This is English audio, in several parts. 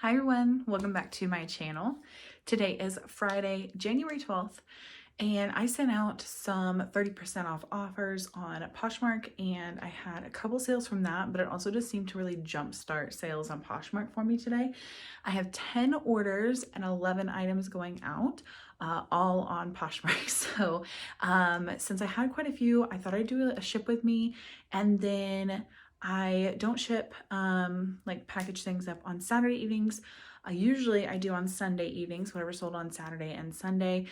Hi everyone, welcome back to my channel. Today is Friday, January 12th, and I sent out some 30% off offers on Poshmark, and I had a couple sales from that, but it also just seemed to really jumpstart sales on Poshmark for me today. I have 10 orders and 11 items going out, all on Poshmark. So since I had quite a few, I thought I'd do a ship with me, and then I don't ship like package things up on Saturday evenings. Usually I do on Sunday evenings, whatever sold on Saturday and Sunday.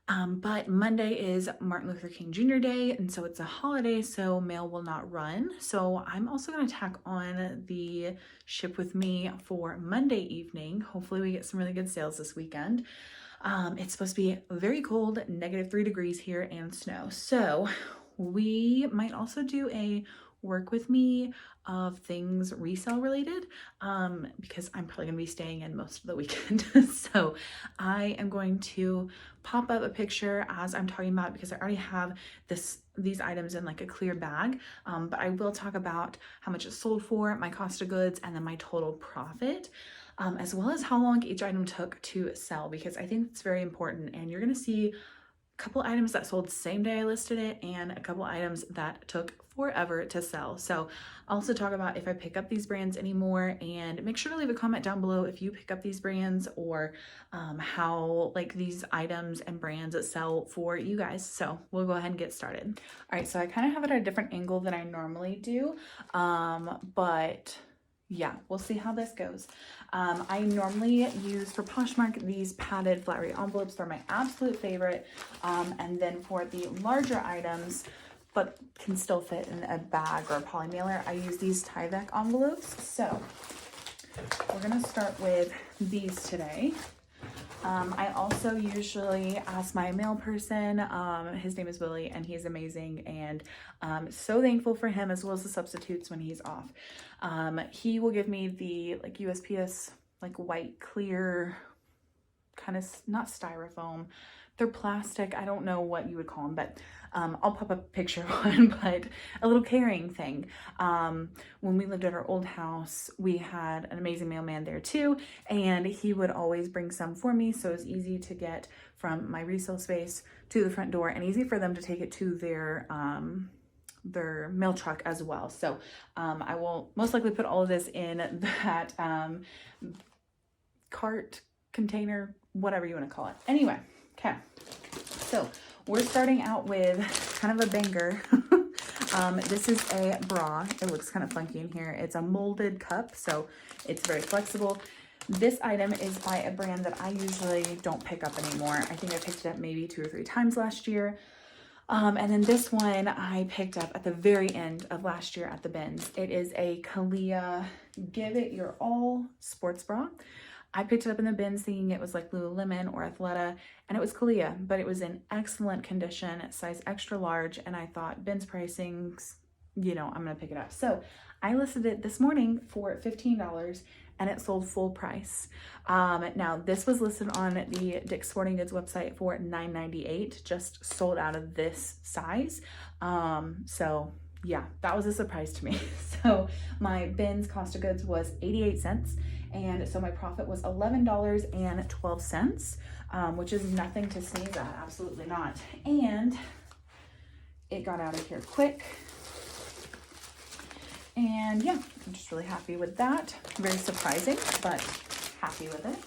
But Monday is Martin Luther King Jr. Day, and so it's a holiday, so mail will not run. So I'm also going to tack on the ship with me for Monday evening. Hopefully we get some really good sales this weekend. It's supposed to be very cold, -3 degrees here and snow. So we might also do a work with me of things resale related, because I'm probably gonna be staying in most of the weekend. So I am going to pop up a picture as I'm talking about it, because I already have these items in like a clear bag, but I will talk about how much it sold for, my cost of goods, and then my total profit, as well as how long each item took to sell, because I think it's very important. And you're gonna see couple items that sold the same day I listed it, and a couple items that took forever to sell. So I'll also talk about if I pick up these brands anymore, and make sure to leave a comment down below if you pick up these brands, or how like these items and brands that sell for you guys. So we'll go ahead and get started. All right, so I kind of have it at a different angle than I normally do, but yeah, we'll see how this goes. I normally use for Poshmark these padded flat rate envelopes. They're my absolute favorite. And then for the larger items, but can still fit in a bag or a poly mailer, I use these Tyvek envelopes. So we're gonna start with these today. I also usually ask my mail person, his name is Willie, and he's amazing, and so thankful for him, as well as the substitutes when he's off. He will give me the like USPS, like white clear, kind of not styrofoam, they're plastic, I don't know what you would call them, but I'll pop up a picture of one, but a little carrying thing. When we lived at our old house, we had an amazing mailman there too, and he would always bring some for me, so it's easy to get from my resale space to the front door, and easy for them to take it to their mail truck as well. So I will most likely put all of this in that cart, container, whatever you want to call it. Anyway, okay, so we're starting out with kind of a banger. This is a bra. It looks kind of funky in here. It's a molded cup, so it's very flexible. This item is by a brand that I usually don't pick up anymore. I think I picked it up maybe 2 or 3 times last year. And then this one I picked up at the very end of last year at the bins. It is a Kalia Give It Your All sports bra. I picked it up in the bins thinking it was like Lululemon or Athleta, and it was Kalia, but it was in excellent condition, size extra large, and I thought bins pricings, you know, I'm gonna pick it up. So I listed it this morning for $15, and it sold full price. Now this was listed on the Dick's Sporting Goods website for $9.98, just sold out of this size. So yeah, that was a surprise to me. So my bins cost of goods was 88 cents. And so my profit was $11.12, which is nothing to sneeze at, absolutely not. And it got out of here quick. And yeah, I'm just really happy with that. Very surprising, but happy with it.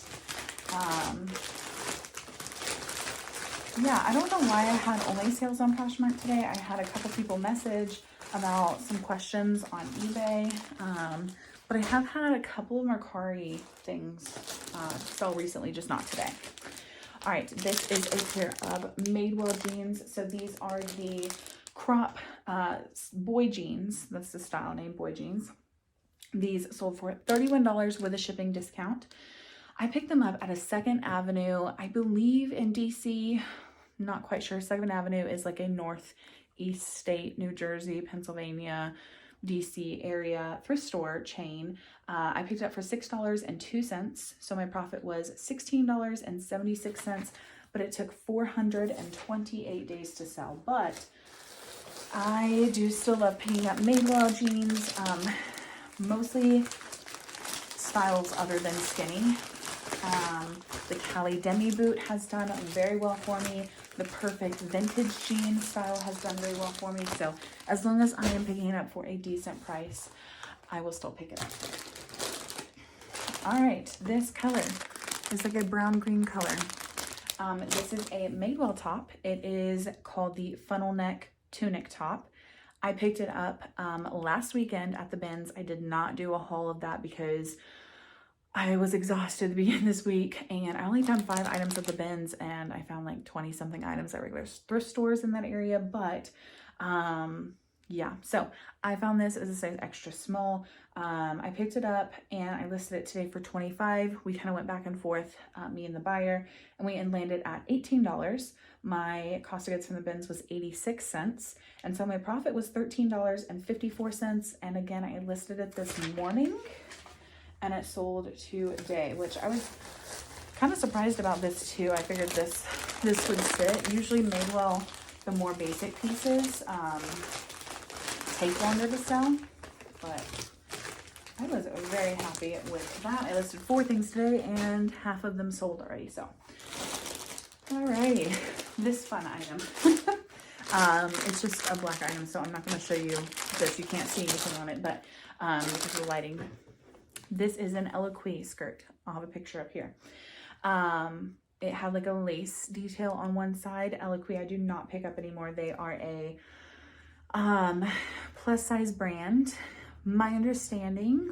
Yeah, I don't know why I had only sales on Poshmark today. I had a couple people message about some questions on eBay. But I have had a couple of Mercari things sell recently, just not today. All right, this is a pair of Madewell jeans. So these are the crop boy jeans. That's the style name, boy jeans. These sold for $31 with a shipping discount. I picked them up at a 2nd Avenue, I believe in DC. Not quite sure. 2nd Avenue is like a northeast state, New Jersey, Pennsylvania, DC area thrift store chain. I picked it up for $6.02, so my profit was $16.76, but it took 428 days to sell. But I do still love picking up Madewell jeans, mostly styles other than skinny. The Cali Demi boot has done very well for me. The perfect vintage jean style has done very well for me. So as long as I am picking it up for a decent price, I will still pick it up. All right, this color is like a brown green color. This is a Madewell top. It is called the funnel neck tunic top. I picked it up last weekend at the bins. I did not do a haul of that because I was exhausted at the beginning of this week, and I only found 5 items at the bins, and I found like 20 something items at regular thrift stores in that area. But yeah, so I found this as a size extra small. I picked it up and I listed it today for $25. We kind of went back and forth, me and the buyer, and we landed at $18. My cost of goods from the bins was 86 cents. And so my profit was $13.54. And again, I listed it this morning and it sold today, which I was kind of surprised about this too. I figured this would sit. Usually Madewell, the more basic pieces, take longer to sell, but I was very happy with that. I listed 4 things today and half of them sold already. So, all right, this fun item. It's just a black item, so I'm not going to show you this. You can't see anything on it, but because of the lighting. This is an Eloquii skirt. I'll have a picture up here. It had like a lace detail on one side. Eloquii I do not pick up anymore. They are a plus size brand. My understanding,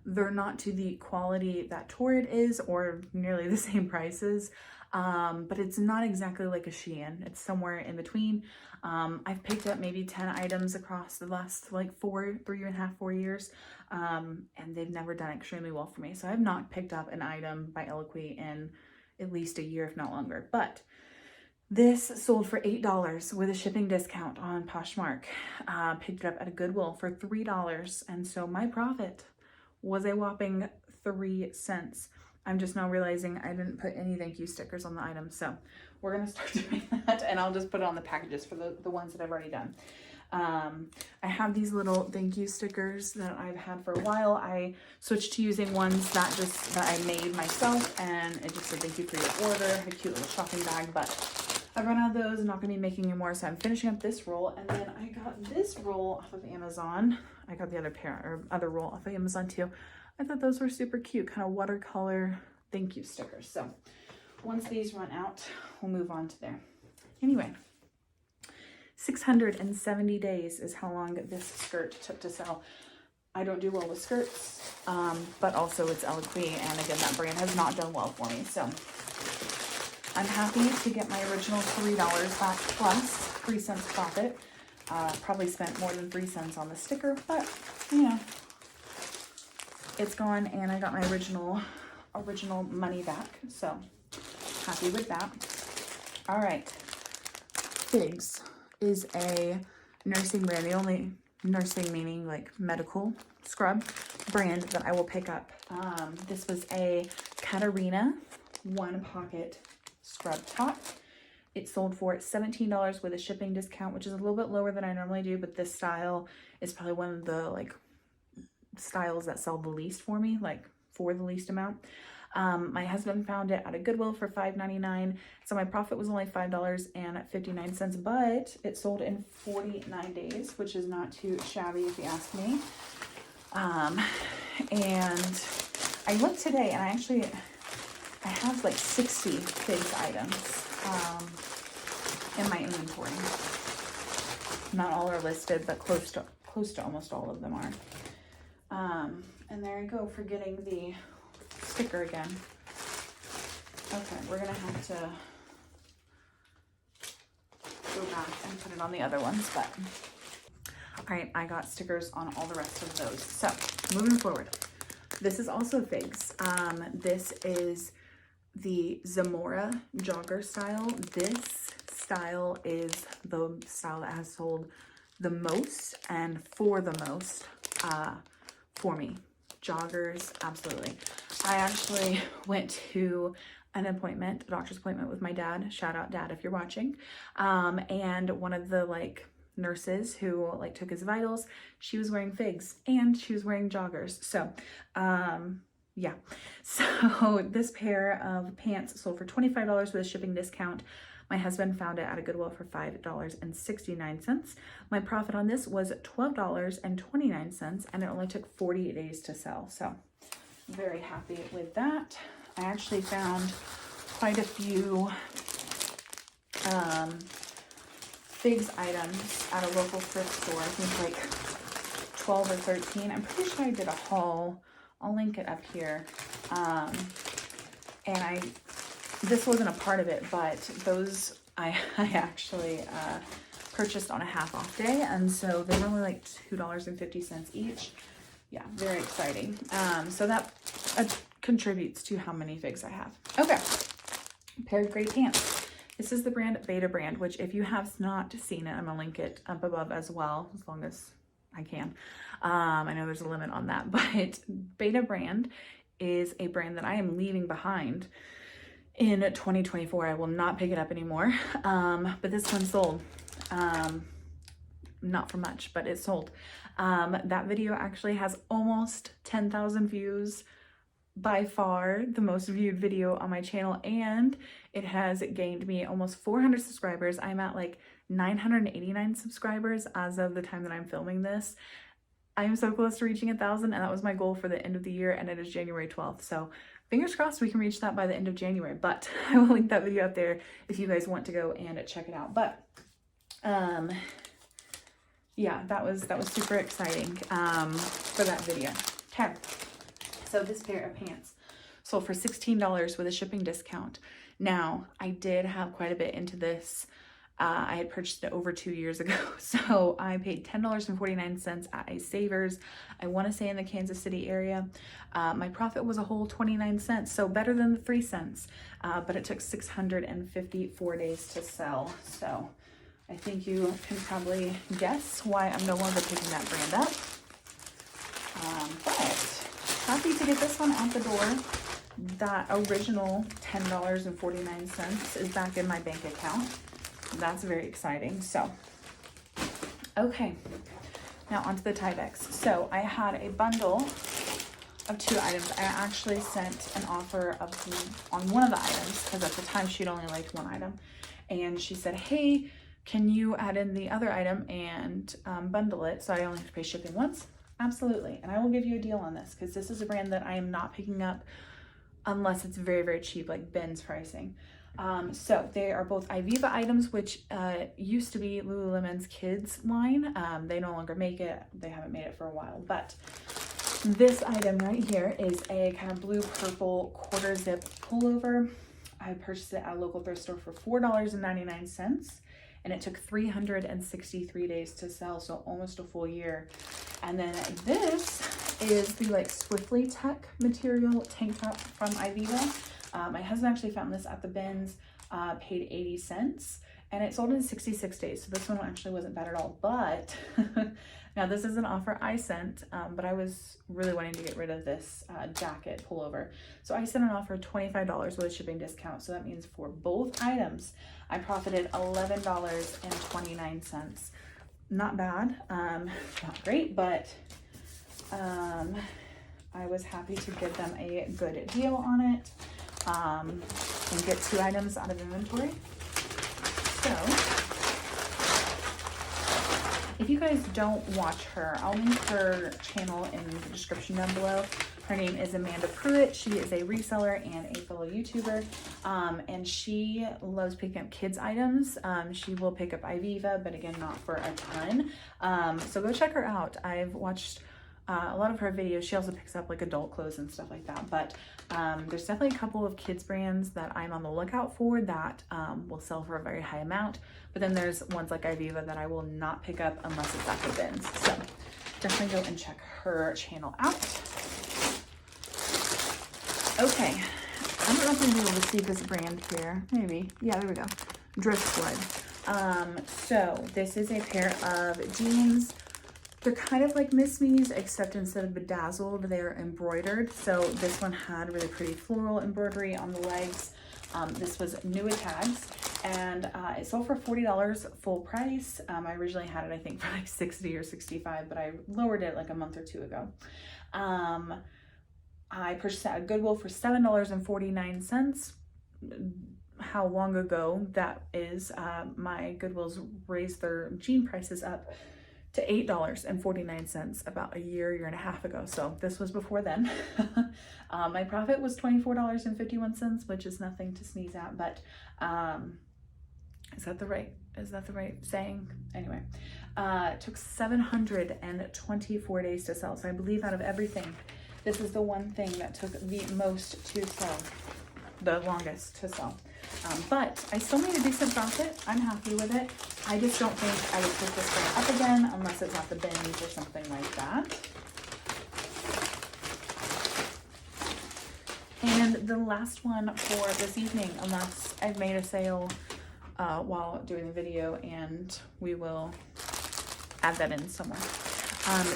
they're not to the quality that Torrid is or nearly the same prices, but it's not exactly like a Shein. It's somewhere in between. I've picked up maybe 10 items across the last like 4 years, and they've never done extremely well for me. So I have not picked up an item by Eloquii in at least a year, if not longer. But this sold for $8 with a shipping discount on Poshmark. Picked it up at a Goodwill for $3. And so my profit was a whopping 3 cents. I'm just now realizing I didn't put any thank you stickers on the item. So we're going to start doing that, and I'll just put it on the packages for the ones that I've already done. I have these little thank you stickers that I've had for a while. I switched to using ones that I made myself, and it just said thank you for your order, a cute little shopping bag, but I've run out of those. I'm not going to be making any more, so I'm finishing up this roll. And then I got this roll off of Amazon. I got the other roll off of Amazon too. I thought those were super cute, kind of watercolor thank you stickers. So once these run out, we'll move on to there. Anyway, 670 days is how long this skirt took to sell. I don't do well with skirts, but also it's Eloquii, and again, that brand has not done well for me. So I'm happy to get my original $3 back plus 3 cents profit. Probably spent more than 3 cents on the sticker, but you know, it's gone, and I got my original money back. So happy with that. All right, Figs is a nursing brand, the only nursing meaning like medical scrub brand that I will pick up. This was a Katarina 1-pocket scrub top. It sold for $17 with a shipping discount, which is a little bit lower than I normally do, but this style is probably one of the like styles that sell the least for me, like for the least amount. My husband found it at a Goodwill for $5.99, so my profit was only $5.59, but it sold in 49 days, which is not too shabby if you ask me. And I looked today, and I have like 60 Figs items in my inventory. Not all are listed, but close to almost all of them are. And there I go, forgetting the sticker again. Okay, we're gonna have to go back and put it on the other ones, but all right, I got stickers on all the rest of those. So moving forward, this is also Figs. This is the Zamora jogger style. This style is the style that has sold the most and for the most for me. Joggers, absolutely. I actually went to an appointment, a doctor's appointment with my dad. Shout out, Dad, if you're watching. And one of the like nurses who like took his vitals. She was wearing figs and she was wearing joggers. So, yeah. So this pair of pants sold for $25 with a shipping discount. My husband found it at a Goodwill for $5.69. My profit on this was $12.29, and it only took 48 days to sell. So very happy with that. I actually found quite a few figs items at a local thrift store. I think like 12 or 13. I'm pretty sure I did a haul. I'll link it up here. And this wasn't a part of it, but those I actually purchased on a half off day, and so they were only like $2.50 each. Yeah, very exciting. So that contributes to how many figs I have. Okay, pair of gray pants. This is the brand Beta brand, which if you have not seen it, I'm gonna link it up above as well, as long as I can. I know there's a limit on that, but Beta brand is a brand that I am leaving behind in 2024. I will not pick it up anymore. But this one sold. Not for much, but it sold. That video actually has almost 10,000 views, by far the most viewed video on my channel, and it has gained me almost 400 subscribers. I'm at like 989 subscribers as of the time that I'm filming this. I am so close to reaching 1,000, and that was my goal for the end of the year, and it is January 12th. So fingers crossed we can reach that by the end of January, but I will link that video up there if you guys want to go and check it out. But yeah, that was super exciting for that video. Okay, so this pair of pants sold for $16 with a shipping discount. Now, I did have quite a bit into this. I had purchased it over 2 years ago, so I paid $10.49 at a Savers. I want to say in the Kansas City area. My profit was a whole 29 cents, so better than the 3 cents, but it took 654 days to sell. So I think you can probably guess why I'm no longer picking that brand up. But happy to get this one out the door. That original $10.49 is back in my bank account. That's very exciting. So, okay, now onto the Tyveks. So I had a bundle of 2 items. I actually sent an offer on one of the items because at the time she'd only liked 1 item, and she said, hey, can you add in the other item and bundle it so I only have to pay shipping once? Absolutely. And I will give you a deal on this because this is a brand that I am not picking up unless it's very, very cheap, like Ben's pricing. So they are both Ivivva items, which used to be Lululemon's kids line. They no longer make it. They haven't made it for a while, but this item right here is a kind of blue purple quarter zip pullover. I purchased it at a local thrift store for $4.99, and it took 363 days to sell, so almost a full year. And then this is the like Swiftly Tech material tank top from Ivivva. My husband actually found this at the bins, paid 80 cents, and it sold in 66 days. So this one actually wasn't bad at all, but now this is an offer I sent, but I was really wanting to get rid of this jacket pullover. So I sent an offer of $25 with a shipping discount. So that means for both items, I profited $11.29. Not bad, not great, but I was happy to give them a good deal on it. And get 2 items out of inventory. So if you guys don't watch her, I'll link her channel in the description down below. Her name is Amanda Pruitt. She is a reseller and a fellow YouTuber, and she loves picking up kids items. She will pick up Ivivva, but again, not for a ton. So go check her out. I've watched a lot of her videos. She also picks up like adult clothes and stuff like that, but there's definitely a couple of kids brands that I'm on the lookout for that will sell for a very high amount, but then there's ones like Ivivva that I will not pick up unless it's at the bins. So definitely go and check her channel out. Okay, I don't know if you'll be able to see this brand here. Maybe. Yeah, there we go. Driftwood. So this is a pair of jeans. They're kind of like Miss Me's, except instead of bedazzled, they're embroidered. So this one had really pretty floral embroidery on the legs. This was Nua tags, and it sold for $40 full price. I originally had it, I think, for like 60 or 65, but I lowered it like a month or two ago. I purchased it at Goodwill for $7.49. How long ago that is. My Goodwill's raised their jean prices up to $8.49 about a year and a half ago. So this was before then. My profit was $24.51, which is nothing to sneeze at, but is that the right saying? Anyway, it took 724 days to sell. So I believe out of everything, this is the one thing that took the most to sell, the longest to sell. But I still made a decent profit. I'm happy with it. I just don't think I would pick this thing up again unless it's at the bins or something like that. And the last one for this evening, unless I've made a sale while doing the video, and we will add that in somewhere.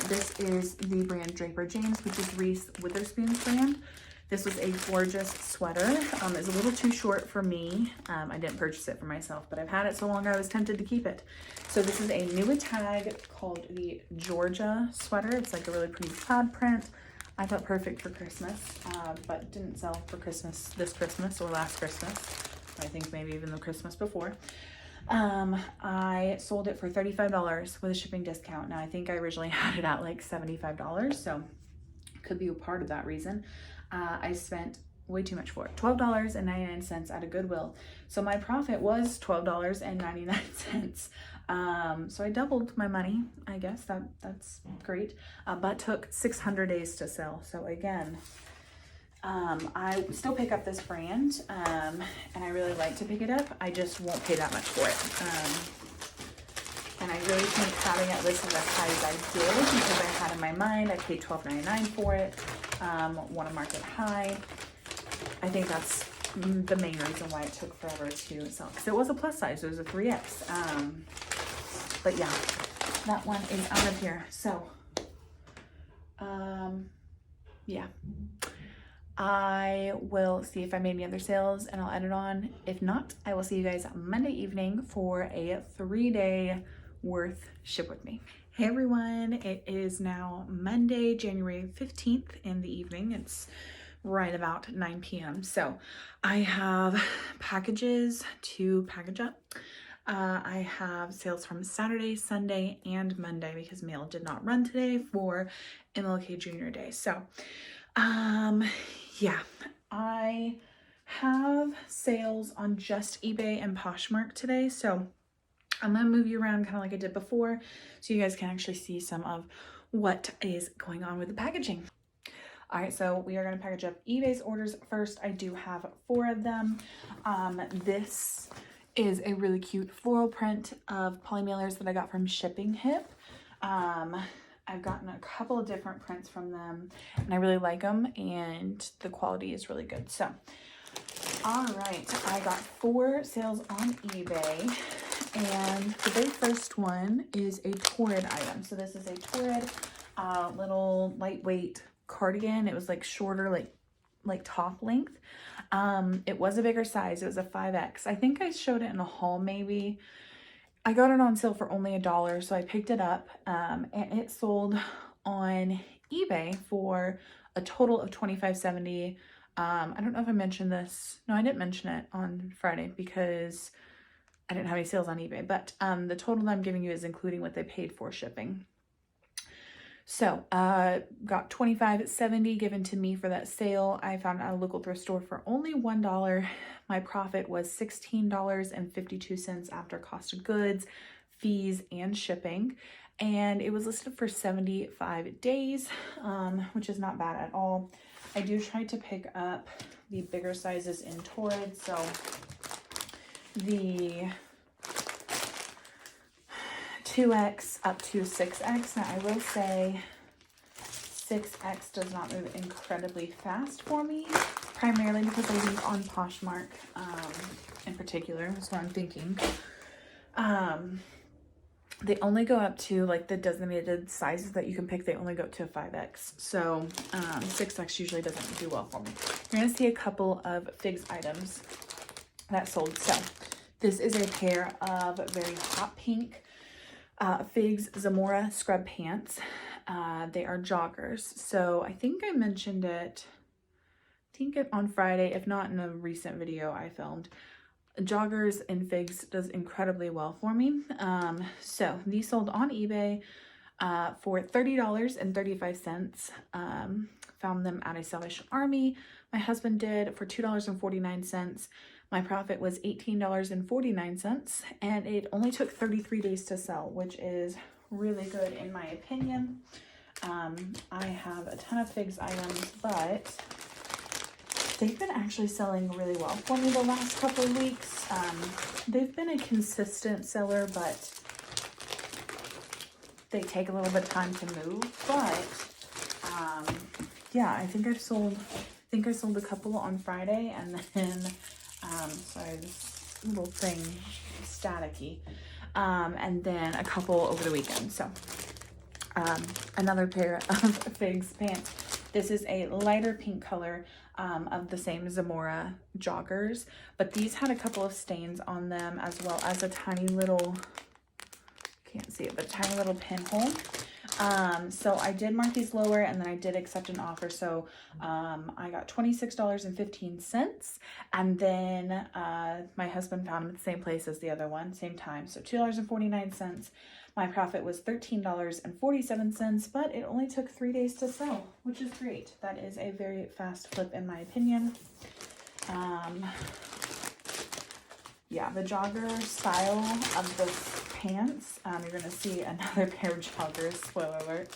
This is the brand Draper James, which is Reese Witherspoon's brand. This was a gorgeous sweater. It's a little too short for me. I didn't purchase it for myself, but I've had it so long I was tempted to keep it. So this is a new tag called the Georgia sweater. It's like a really pretty plaid print. I thought perfect for Christmas, but didn't sell for Christmas this Christmas or last Christmas. I think maybe even the Christmas before. I sold it for $35 with a shipping discount. Now I think I originally had it at like $75, so could be a part of that reason. I spent way too much for it, $12.99 at a Goodwill. So my profit was $12.99. So I doubled my money, I guess. That's great, but took 600 days to sell. So again, I still pick up this brand, and I really like to pick it up. I just won't pay that much for it. And I really think having it listed as high as I did, because I had in my mind I paid $12.99 for it, want to mark it high. I think that's the main reason why it took forever to sell, because it was a plus size. It was a 3X. But yeah, that one is out of here. So yeah, I will see if I made any other sales and I'll add it on. If not, I will see you guys Monday evening for a 3-day worth ship with me. Hey everyone, it is now Monday, January 15th in the evening. It's right about 9 p.m. So I have packages to package up. I have sales from Saturday, Sunday, and Monday because mail did not run today for MLK Junior Day. So, yeah, I have sales on just eBay and Poshmark today. So I'm gonna move you around kind of like I did before so you guys can actually see some of what is going on with the packaging. All right, so we are gonna package up eBay's orders first. I do have 4 of them. This is a really cute floral print of polymailers that I got from Shipping Hip. I've gotten a couple of different prints from them and I really like them and the quality is really good. So, all right, I got 4 sales on eBay and the very first one is a Torrid item. So this is a Torrid little lightweight cardigan. It was like shorter, like top length. It was a bigger size. It was a 5X. I think I showed it in a haul maybe. I got it on sale for only $1, so I picked it up, and it sold on eBay for a total of $25.70. I don't know if I mentioned this. No, I didn't mention it on Friday because I didn't have any sales on eBay, but the total that I'm giving you is including what they paid for shipping. So, got $25.70 given to me for that sale. I found it at a local thrift store for only $1. My profit was $16.52 after cost of goods, fees, and shipping. And it was listed for 75 days, which is not bad at all. I do try to pick up the bigger sizes in Torrid. So, the 2X up to 6X. Now I will say 6X does not move incredibly fast for me, primarily because I leave on Poshmark in particular. That's what I'm thinking. They only go up to like the designated sizes that you can pick. They only go up to a 5X. So 6X usually doesn't do well for me. You're going to see a couple of Figs items that sold. So This is a pair of very hot pink Figs Zamora scrub pants. They are joggers. So I think I mentioned it, on Friday, if not in a recent video I filmed. Joggers and Figs does incredibly well for me. So these sold on eBay for $30.35. Found them at a Salvation Army. My husband did for $2.49. My profit was $18.49, and it only took 33 days to sell, which is really good in my opinion. I have a ton of Figs items, but they've been actually selling really well for me the last couple of weeks. They've been a consistent seller, but they take a little bit of time to move. But yeah, I think I sold a couple on Friday, and then sorry, this little thing is staticky. And then a couple over the weekend. So another pair of Figs pants. This is a lighter pink color of the same Zamora joggers, but these had a couple of stains on them, as well as a tiny little, can't see it, but a tiny little pinhole. So I did mark these lower, and then I did accept an offer. So I got $26.15, and then my husband found them at the same place as the other one, same time. So $2.49. My profit was $13.47, but it only took 3 days to sell, which is great. That is a very fast flip in my opinion. Yeah, the jogger style of the pants, you're going to see another pair of joggers, spoiler alert,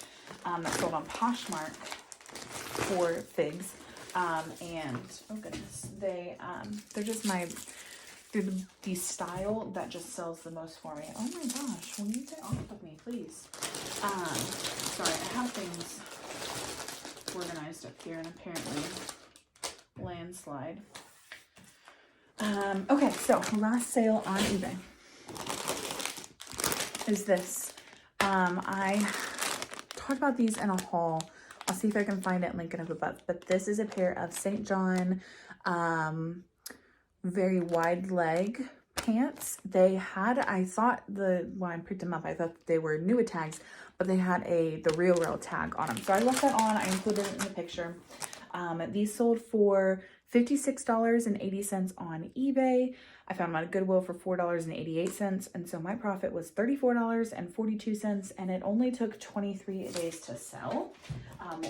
that sold on Poshmark for Figs. And oh goodness, they're just the style that just sells the most for me. Oh my gosh, will you get off of me, please? Sorry, I have things organized up here, and apparently landslide. Okay, so last sale on eBay is this. I talked about these in a haul. I'll see if I can find it and link it up above. But this is a pair of St. John very wide leg pants. They had, I thought when I picked them up, I thought they were new tags, but they had the real tag on them. So I left that on. I included it in the picture. These sold for $56.80 on eBay. I found them at Goodwill for $4.88, and so my profit was $34.42, and it only took 23 days to sell.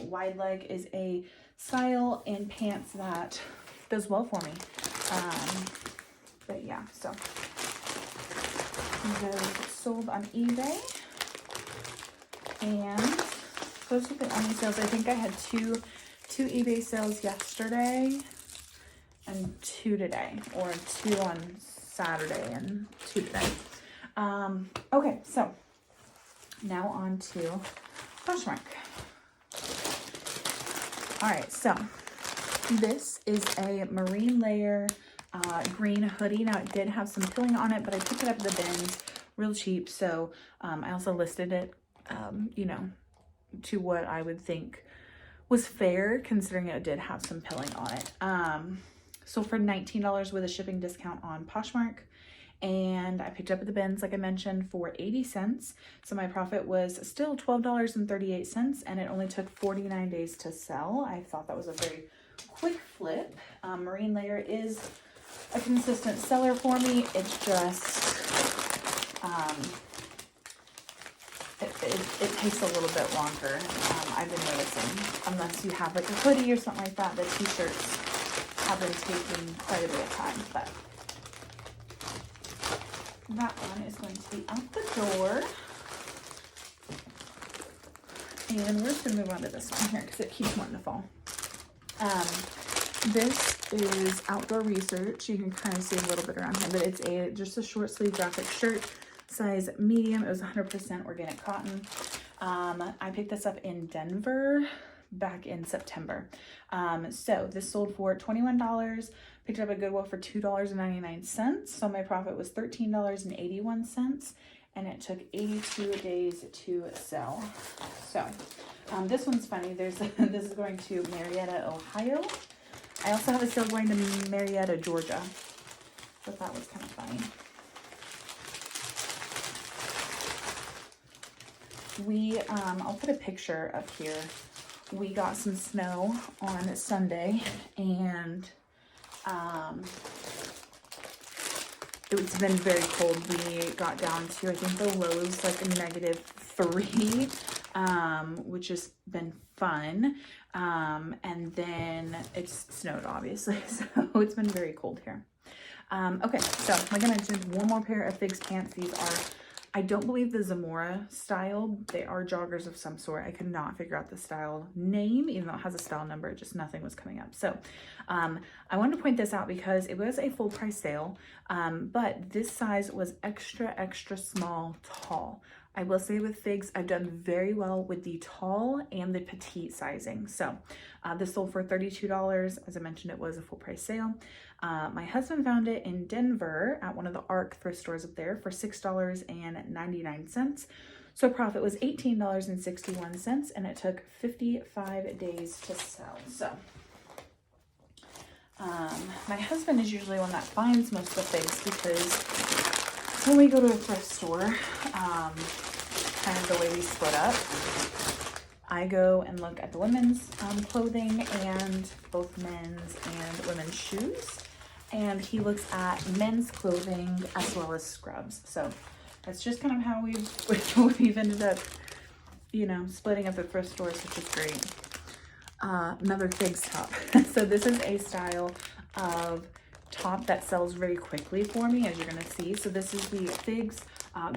Wide leg is a style in pants that does well for me. But yeah, so those sold on eBay, and those are the only sales. I think I had two eBay sales yesterday and 2 today, or 2 on Saturday and 2 today. Okay, so now on to Poshmark. All right, so this is a marine layer green hoodie. Now it did have some pilling on it, but I picked it up at the bins real cheap. So I also listed it, you know, to what I would think was fair, considering it did have some pilling on it. So for $19 with a shipping discount on Poshmark, and I picked it up at the bins, like I mentioned, for 80 cents. So my profit was still $12.38, and it only took 49 days to sell. I thought that was a very quick flip. Marine layer is a consistent seller for me. It's just, it takes a little bit longer. I've been noticing, unless you have like a hoodie or something like that, the t-shirts have been taking quite a bit of time, but that one is going to be out the door. And we're just gonna move on to this one here because it keeps wanting to fall. This is Outdoor Research. You can kind of see a little bit around here, but it's just a short sleeve graphic shirt, size medium. It was 100% organic cotton. I picked this up in Denver back in September. So this sold for $21. Picked it up at Goodwill for $2.99. So my profit was $13.81, and it took 82 days to sell. So this one's funny. This is going to Marietta, Ohio. I also have a sale going to Marietta, Georgia. So that was kind of funny. I'll put a picture up here. We got some snow on Sunday, and it's been very cold. We got down to, I think the low's like a -3, which has been fun. And then it's snowed, obviously, so it's been very cold here. Okay, so like I mentioned, one more pair of Figs pants. These are, I don't believe the Zamora style. They are joggers of some sort. I could not figure out the style name, even though it has a style number, just nothing was coming up. So I wanted to point this out because it was a full price sale, but this size was extra, extra small, tall. I will say with Figs, I've done very well with the tall and the petite sizing. So this sold for $32. As I mentioned, it was a full price sale. My husband found it in Denver at one of the ARC thrift stores up there for $6.99. So profit was $18.61, and it took 55 days to sell. So my husband is usually one that finds most of the Figs, because when we go to a thrift store, kind of the way we split up, I go and look at the women's clothing and both men's and women's shoes, and he looks at men's clothing as well as scrubs. So that's just kind of how we've ended up, you know, splitting up the thrift stores, which is great. Another Figs top. So this is a style of top that sells very quickly for me, as you're going to see. So this is the Figs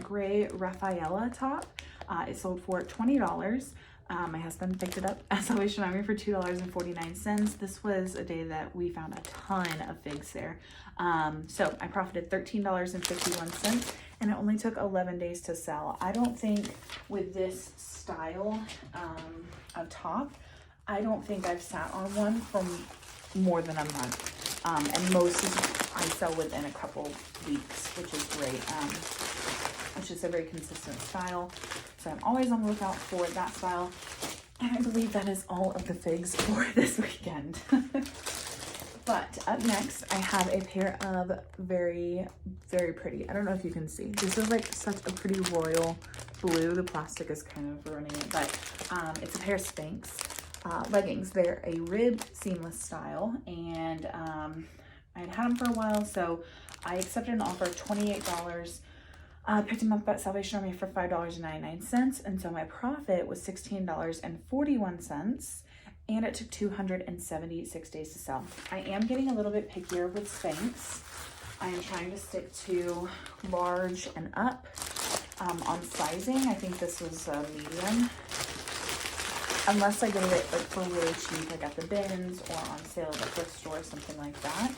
gray Rafaela top. It sold for $20. My husband picked it up at Salvation Army for $2.49. This was a day that we found a ton of Figs there. So I profited $13.51, and it only took 11 days to sell. I don't think with this style of top, I don't think I've sat on one for more than a month. And most I sell within a couple weeks, which is great. It's just a very consistent style. So I'm always on the lookout for that style. And I believe that is all of the Figs for this weekend. But up next, I have a pair of very, very pretty, I don't know if you can see. This is like such a pretty royal blue. The plastic is kind of ruining it, but it's a pair of Spanx leggings. They're a ribbed seamless style, and I'd had them for a while, so I accepted an offer of $28. Picked them up at Salvation Army for $5.99, and so my profit was $16.41, and it took 276 days to sell. I am getting a little bit pickier with Spanx. I am trying to stick to large and up on sizing. I think this was a medium. Unless I get it like for really cheap, like at the bins or on sale at the thrift store or something like that.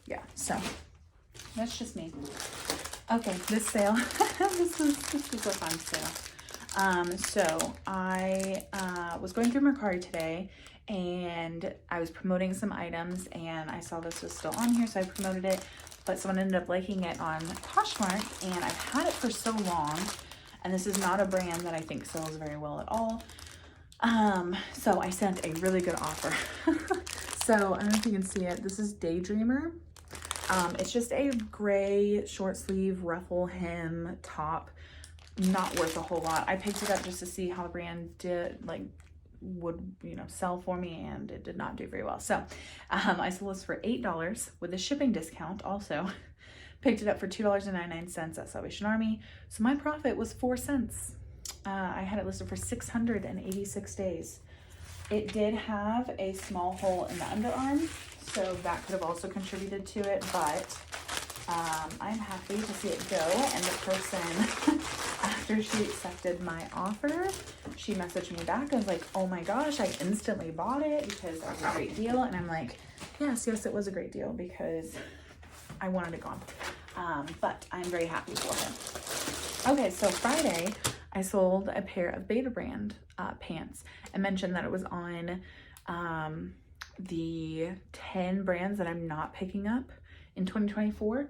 Yeah, so that's just me. Okay, this sale, this was a fun sale. So I was going through Mercari today, and I was promoting some items, and I saw this was still on here, so I promoted it, but someone ended up liking it on Poshmark, and I've had it for so long, and this is not a brand that I think sells very well at all. So I sent a really good offer. So I don't know if you can see it. This is Daydreamer. It's just a gray short sleeve ruffle hem top. Not worth a whole lot. I picked it up just to see how the brand would sell for me, and it did not do very well. So I sold this for $8 with a shipping discount also. Picked it up for $2.99 at Salvation Army. So my profit was 4 cents. I had it listed for 686 days. It did have a small hole in the underarm, so that could have also contributed to it, but I'm happy to see it go. And the person, after she accepted my offer, she messaged me back and was like, oh my gosh, I instantly bought it because that was a great deal. And I'm like, yes, it was a great deal because I wanted it gone. But I'm very happy for her. Okay, so Friday, I sold a pair of Beta brand pants. I mentioned that it was on the 10 brands that I'm not picking up in 2024,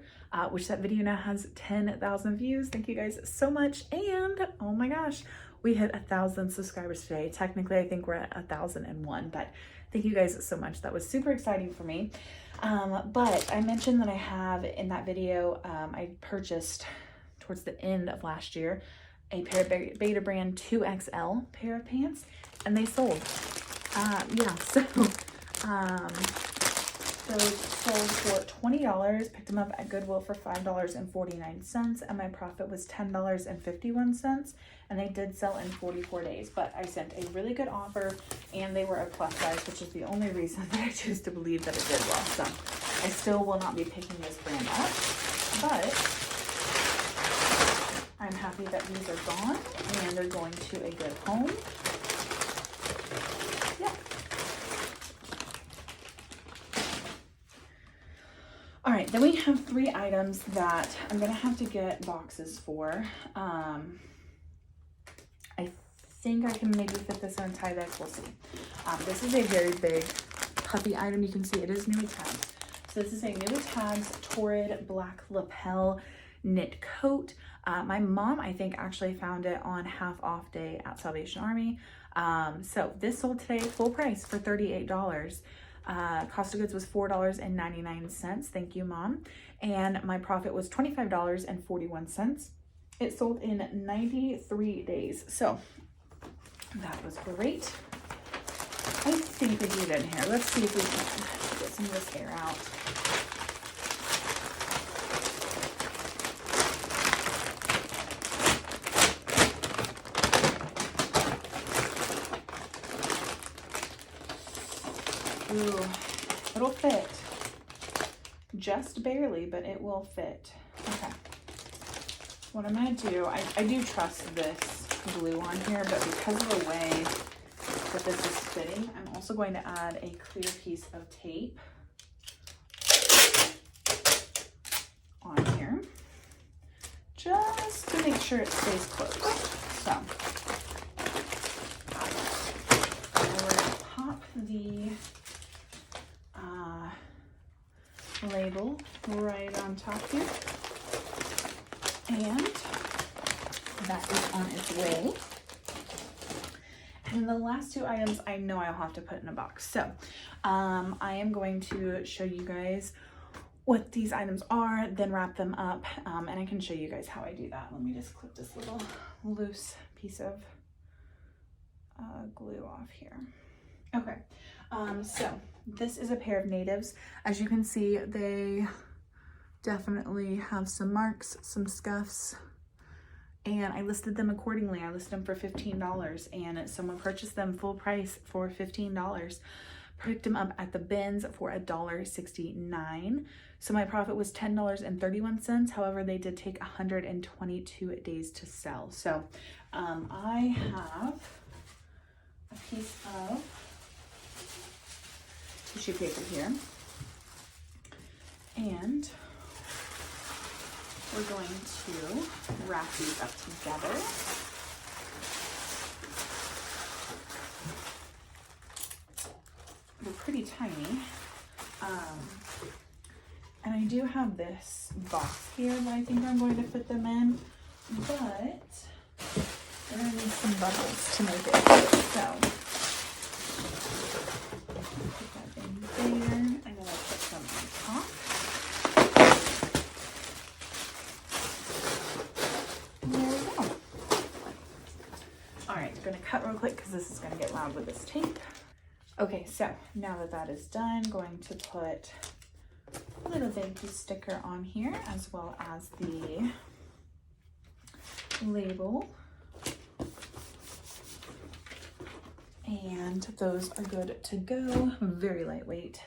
which that video now has 10,000 views. Thank you guys so much. And oh my gosh, we hit 1,000 subscribers today. Technically, I think we're at 1,001, but thank you guys so much. That was super exciting for me. But I mentioned that I have in that video, I purchased towards the end of last year a pair of Beta brand 2XL pair of pants, and they sold. Yeah, so those sold for $20. Picked them up at Goodwill for $5.49, and my profit was $10.51. And they did sell in 44 days, but I sent a really good offer, and they were a plus size, which is the only reason that I choose to believe that it did well. So I still will not be picking this brand up, but I'm happy that these are gone and they're going to a good home. Yeah. All right, then we have 3 items that I'm gonna have to get boxes for. I think I can maybe fit this in a tie bag, we'll see. This is a very big puffy item. You can see it is newly tagged. So this is a newly tagged Torrid black lapel knit coat. My mom, I think, actually found it on half off day at Salvation Army. So this sold today full price for $38. Cost of goods was $4.99. Thank you, Mom. And my profit was $25.41. It sold in 93 days. So that was great. I think we get it in here. Let's see if we can get some of this hair out. Ooh, it'll fit. Just barely, but it will fit. Okay. What I'm gonna do, I do trust this glue on here, but because of the way that this is fitting, I'm also going to add a clear piece of tape on here, just to make sure it stays closed. So, we're gonna pop the label right on top here, and that is on its way. And the last 2 items I know I'll have to put in a box. So I am going to show you guys what these items are, then wrap them up, and I can show you guys how I do that. Let me just clip this little loose piece of glue off here. Okay, so this is a pair of natives. As you can see, they definitely have some marks, some scuffs, and I listed them accordingly. I listed them for $15, and someone purchased them full price for $15. Picked them up at the bins for $1.69. So my profit was $10.31. However, they did take 122 days to sell. So I have a piece of tissue paper here, and we're going to wrap these up together. They're pretty tiny. And I do have this box here that I think I'm going to fit them in, but we're gonna need some bubbles to make it fit. So put that in there, and then I'll put some on top. I'm gonna cut real quick because this is gonna get loud with this tape. Okay, so now that that is done, going to put a little thank you sticker on here, as well as the label. And those are good to go, very lightweight.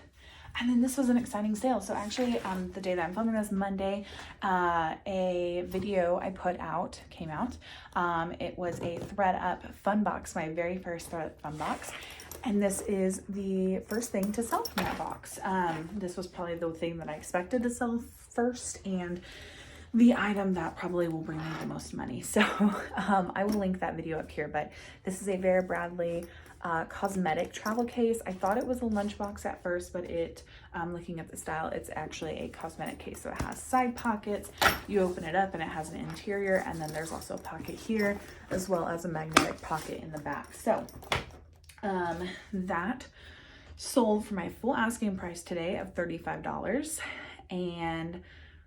And then this was an exciting sale. So actually, the day that I'm filming this, Monday, a video I put out came out. It was a Thread Up fun box, my very first Thread Up fun box. And this is the first thing to sell from that box. This was probably the thing that I expected to sell first, and the item that probably will bring me the most money. So I will link that video up here, but this is a Vera Bradley cosmetic travel case. I thought it was a lunchbox at first, but looking at the style, it's actually a cosmetic case. So it has side pockets, you open it up and it has an interior, and then there's also a pocket here, as well as a magnetic pocket in the back. So that sold for my full asking price today of $35. And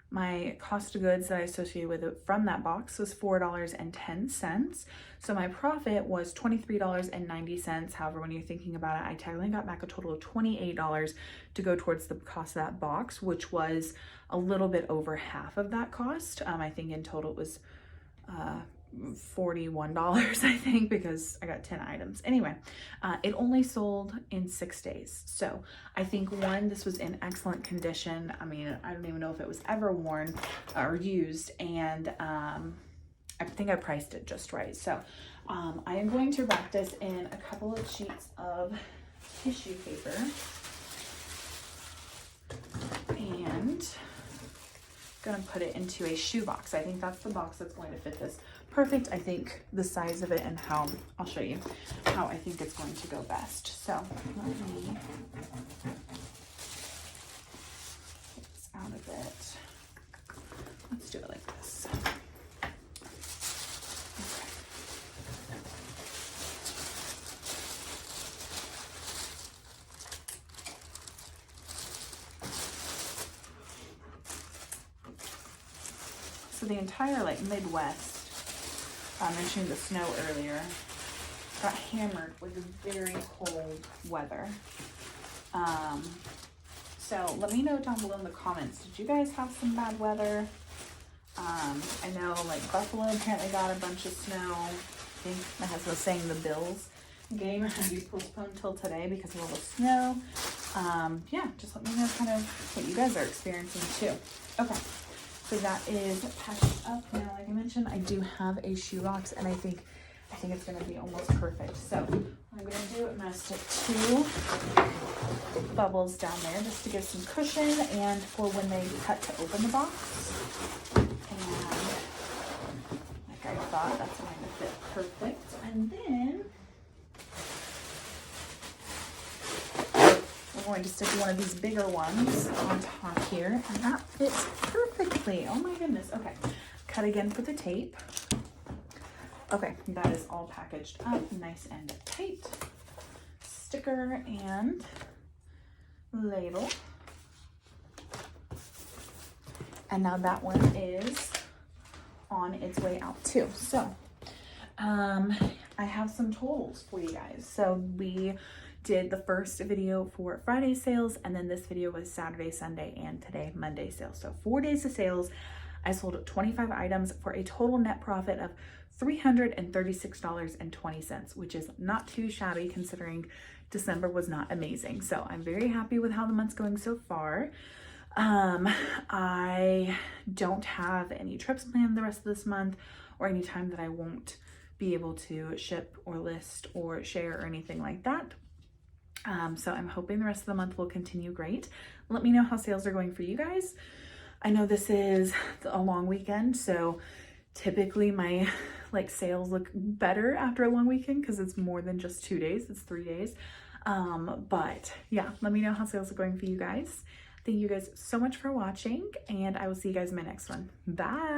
My cost of goods that I associated with it from that box was $4.10. So my profit was $23.90. However, when you're thinking about it, I technically got back a total of $28 to go towards the cost of that box, which was a little bit over half of that cost. I think in total it was $41, I think, because I got 10 items. Anyway, it only sold in 6 days. So I think, one, this was in excellent condition. I mean, I don't even know if it was ever worn or used. And I think I priced it just right. So I am going to wrap this in a couple of sheets of tissue paper. And gonna put it into a shoe box. I think that's the box that's going to fit this perfect. I think the size of it and how, I'll show you how I think it's going to go best. So let me get this out of it. Let's do it like this. So the entire like Midwest, I mentioned the snow earlier, got hammered with very cold weather. So let me know down below in the comments, did you guys have some bad weather? I know like Buffalo apparently got a bunch of snow. I think my husband was saying the Bills game are going to be postponed till today because of all the snow. Yeah, just let me know kind of what you guys are experiencing too. Okay. So that is packed up now. Like I mentioned, I do have a shoe box, and I think it's going to be almost perfect. So what I'm going to do, I'm going to stick 2 bubbles down there just to give some cushion and for when they cut to open the box. And like I thought, that's going to fit perfect. And then we're going to stick one of these bigger ones on top here, and that fits perfectly. Oh my goodness. Okay, cut again for the tape. Okay, that is all packaged up nice and tight. Sticker and label. And now that one is on its way out too. So I have some totals for you guys. So we did the first video for Friday sales, and then this video was Saturday, Sunday, and today Monday sales. So 4 days of sales. I sold 25 items for a total net profit of $336.20, which is not too shabby considering December was not amazing. So I'm very happy with how the month's going so far. I don't have any trips planned the rest of this month or any time that I won't be able to ship or list or share or anything like that. So I'm hoping the rest of the month will continue great. Let me know how sales are going for you guys. I know this is a long weekend, so typically my sales look better after a long weekend because it's more than just 2 days, it's 3 days. But yeah, let me know how sales are going for you guys. Thank you guys so much for watching, and I will see you guys in my next one. Bye.